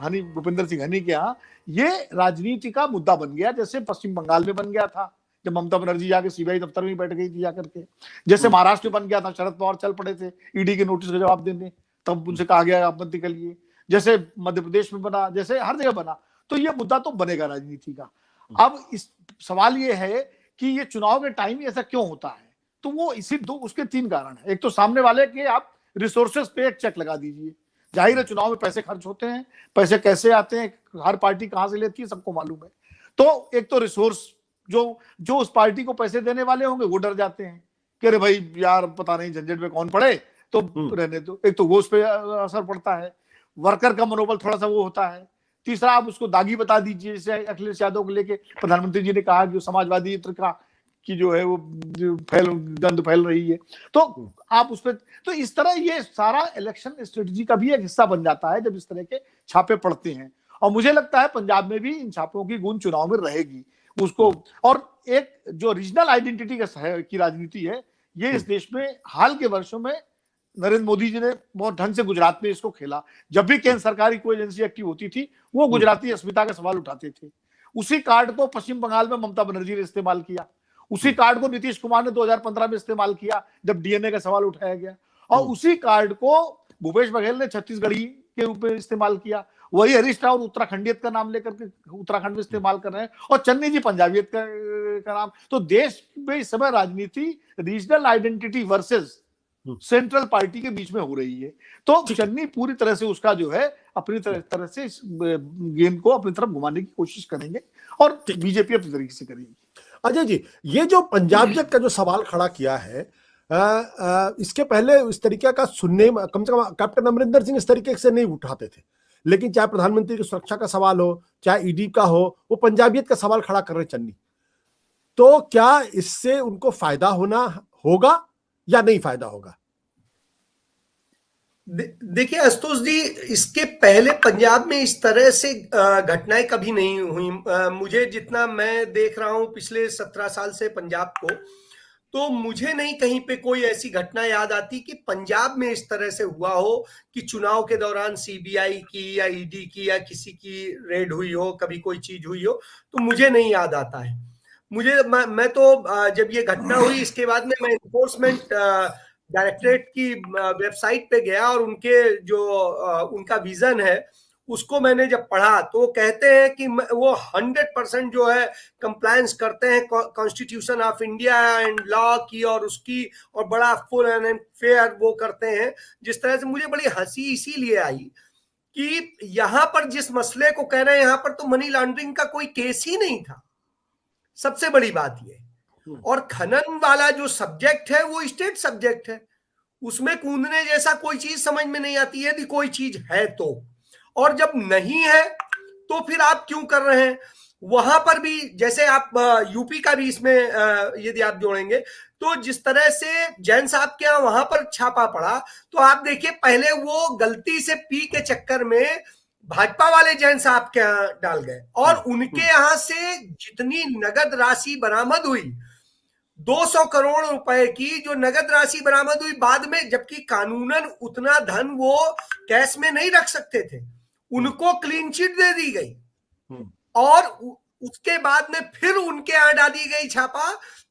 हनी भूपेंद्र सिंह हनी के यहाँ ये राजनीति का मुद्दा बन गया, जैसे पश्चिम बंगाल में बन गया था जब ममता बनर्जी जाके सीबीआई दफ्तर में बैठ गई थी जाकर के, जैसे महाराष्ट्र में बन गया था, शरद पवार चल पड़े थे ईडी के नोटिस का जवाब देने, तब उनसे कहा गया आप मत निकलिए, जैसे मध्य प्रदेश में बना, जैसे हर जगह बना। तो ये मुद्दा तो बनेगा राजनीति का। अब इस सवाल ये है कि ये चुनाव के टाइम ऐसा क्यों होता है, तो वो इसी उसके 3 कारण है। एक तो सामने वाले के आप रिसोर्सेस पे एक चेक लगा दीजिए। जाहिर है चुनाव में पैसे खर्च होते हैं, पैसे कैसे आते हैं, हर पार्टी कहां से लेती है सबको मालूम है। तो एक तो रिसोर्स, जो उस पार्टी को पैसे देने वाले होंगे वो डर जाते हैं कि अरे भाई यार पता नहीं झंझट में कौन पड़े, तो रहने दो। एक तो वो उस पर असर पड़ता है, वर्कर का मनोबल थोड़ा सा वो होता है। तीसरा, आप उसको दागी बता दीजिए, जैसे अखिलेश यादव को लेके प्रधानमंत्री जी ने कहा कि समाजवादी का की जो है वो गंद फैल रही है, तो आप उस पर, तो इस तरह ये सारा इलेक्शन स्ट्रेटजी का भी एक हिस्सा बन जाता है जब इस तरह के छापे पड़ते हैं। और मुझे लगता है पंजाब में भी इन छापों की गूंज चुनाव में रहेगी उसको। और एक जो रीजनल आइडेंटिटी की राजनीति है, ये इस देश में हाल के वर्षों में नरेंद्र मोदी जी ने बहुत ढंग से गुजरात में इसको खेला। जब भी केंद्र सरकार की कोई एजेंसी एक्टिव होती थी, वो गुजराती अस्मिता का सवाल उठाते थे। उसी कार्ड को पश्चिम बंगाल में ममता बनर्जी ने इस्तेमाल किया, उसी कार्ड को नीतीश कुमार ने 2015 में इस्तेमाल किया जब डीएनए का सवाल उठाया गया, और उसी कार्ड को भूपेश बघेल ने छत्तीसगढ़ी के रूप में इस्तेमाल किया। वही हरीश राव उत्तराखंडियत का नाम लेकर के उत्तराखंड में इस्तेमाल कर रहे हैं, और चन्नी जी पंजाबियत का नाम। तो देश में इस समय राजनीति regional identity versus central party के बीच में हो रही है। तो चन्नी पूरी तरह से उसका जो है अपनी तरह से गेम को अपनी तरफ घुमाने की कोशिश करेंगे, और बीजेपी अपनी तरीके से करेगी। अजय जी, ये जो पंजाबियत का जो सवाल खड़ा किया है, इसके पहले इस तरीके का सुनने, कम से कम कैप्टन अमरिंदर सिंह इस तरीके से नहीं उठाते थे, लेकिन चाहे प्रधानमंत्री की सुरक्षा का सवाल हो, चाहे ईडी का हो, वो पंजाबियत का सवाल खड़ा कर रहे चन्नी। तो क्या इससे उनको फायदा होगा या नहीं फायदा होगा? देखिए आशुतोष जी, इसके पहले पंजाब में इस तरह से घटनाएं कभी नहीं हुई। मुझे जितना मैं देख रहा हूं पिछले 17 साल से पंजाब को, तो मुझे नहीं कहीं पे कोई ऐसी घटना याद आती कि पंजाब में इस तरह से हुआ हो कि चुनाव के दौरान सीबीआई की या ईडी की या किसी की रेड हुई हो, कभी कोई चीज हुई हो, तो मुझे नहीं याद आता है। मैं तो जब ये घटना हुई इसके बाद में मैं एनफोर्समेंट डायरेक्टरेट की वेबसाइट पे गया और उनका विजन है उसको मैंने जब पढ़ा, तो कहते हैं कि वो 100% जो है कंप्लायंस करते हैं constitution of India and law की, और उसकी और बड़ा फुल एंड फेयर वो करते हैं। जिस तरह से मुझे बड़ी हंसी इसीलिए आई कि यहां पर जिस मसले को कह रहे हैं, यहां पर तो मनी लॉन्ड्रिंग का कोई केस ही नहीं था, सबसे बड़ी बात ये। और खनन वाला जो सब्जेक्ट है वो स्टेट सब्जेक्ट है, उसमें कूदने जैसा कोई चीज समझ में नहीं आती है यदि कोई चीज है तो। और जब नहीं है तो फिर आप क्यों कर रहे हैं? वहां पर भी जैसे आप यूपी का भी इसमें यदि आप जोड़ेंगे, तो जिस तरह से जैन साहब के यहाँ वहां पर छापा पड़ा, तो आप देखिए पहले वो गलती से पी के चक्कर में भाजपा वाले जैन साहब के यहाँ डाल गए, और उनके यहाँ से जितनी नगद राशि बरामद हुई, 200 करोड़ रुपए की जो नगद राशि बरामद हुई बाद में, जबकि कानूनन उतना धन वो कैश में नहीं रख सकते थे, उनको क्लीन चिट दे दी गई। और उसके बाद में फिर उनके यहाँ डाली गई छापा,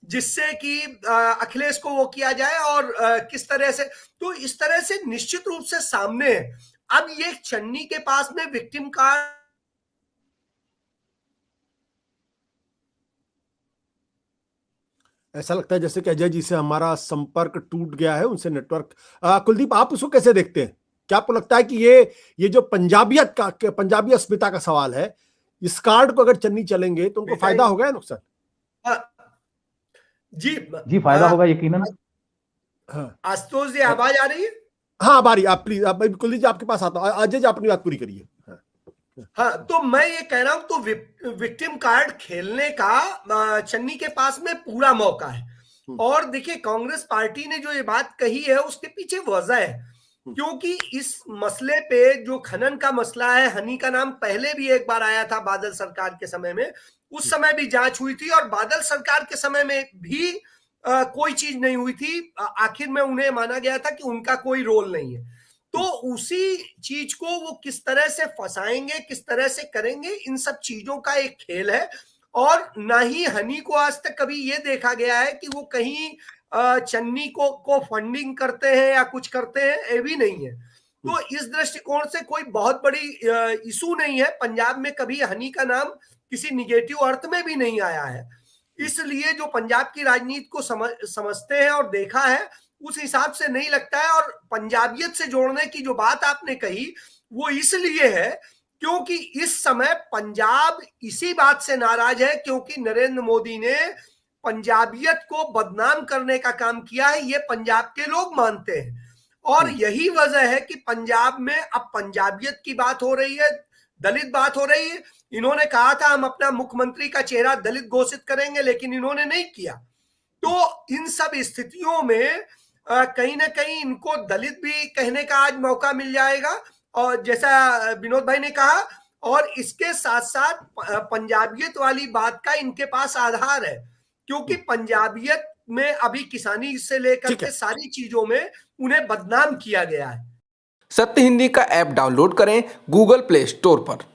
जिससे कि अखिलेश को वो किया जाए, और किस तरह से, तो इस तरह से निश्चित रूप से सामने है। अब ये चन्नी के पास में विक्टिम कार्ड, ऐसा लगता है जैसे कि अजय जी से हमारा संपर्क टूट गया है, उनसे नेटवर्क। कुलदीप, आप उसको कैसे देखते हैं? क्या आपको लगता है कि ये जो पंजाबी अस्मिता का सवाल है, इस कार्ड को अगर चन्नी चलेंगे तो उनको फायदा होगा या नुकसान? जी फायदा होगा यकीनन। आशुतोष जी आवाज आ रही है? हाँ, बारी आप प्लीज, कुलदीप जी आपके पास आता हूं। अजय जी अपनी बात पूरी करिए। हाँ, तो मैं ये कह रहा हूं, तो विक्टिम कार्ड खेलने का चन्नी के पास में पूरा मौका है। और देखिए कांग्रेस पार्टी ने जो ये बात कही है उसके पीछे वजह है, क्योंकि इस मसले पे जो खनन का मसला है, हनी का नाम पहले भी एक बार आया था बादल सरकार के समय में, उस समय भी जांच हुई थी, और बादल सरकार के समय में भी कोई चीज नहीं हुई थी। आखिर में उन्हें माना गया था कि उनका कोई रोल नहीं है। तो उसी चीज को वो किस तरह से फंसाएंगे, किस तरह से करेंगे, इन सब चीजों का एक खेल है। और ना ही हनी को आज तक कभी ये देखा गया है कि वो कहीं चन्नी को फंडिंग करते हैं या कुछ करते हैं, ये भी नहीं है। तो इस दृष्टिकोण से कोई बहुत बड़ी इशू नहीं है। पंजाब में कभी हनी का नाम किसी निगेटिव अर्थ में भी नहीं आया है। इसलिए जो पंजाब की राजनीति को समझते हैं और देखा है, उस हिसाब से नहीं लगता है। और पंजाबियत से जोड़ने की जो बात आपने कही वो इसलिए है क्योंकि इस समय पंजाब इसी बात से नाराज है क्योंकि नरेंद्र मोदी ने पंजाबियत को बदनाम करने का काम किया है, ये पंजाब के लोग मानते हैं। और यही वजह है कि पंजाब में अब पंजाबियत की बात हो रही है, दलित बात हो रही है। इन्होंने कहा था हम अपना मुख्यमंत्री का चेहरा दलित घोषित करेंगे, लेकिन इन्होंने नहीं किया। तो इन सब स्थितियों में कहीं ना कहीं इनको दलित भी कहने का आज मौका मिल जाएगा, और जैसा विनोद भाई ने कहा, और इसके साथ साथ पंजाबियत वाली बात का इनके पास आधार है क्योंकि पंजाबियत में अभी किसानी से लेकर के सारी चीजों में उन्हें बदनाम किया गया है। सत्य हिंदी का ऐप डाउनलोड करें गूगल प्ले स्टोर पर।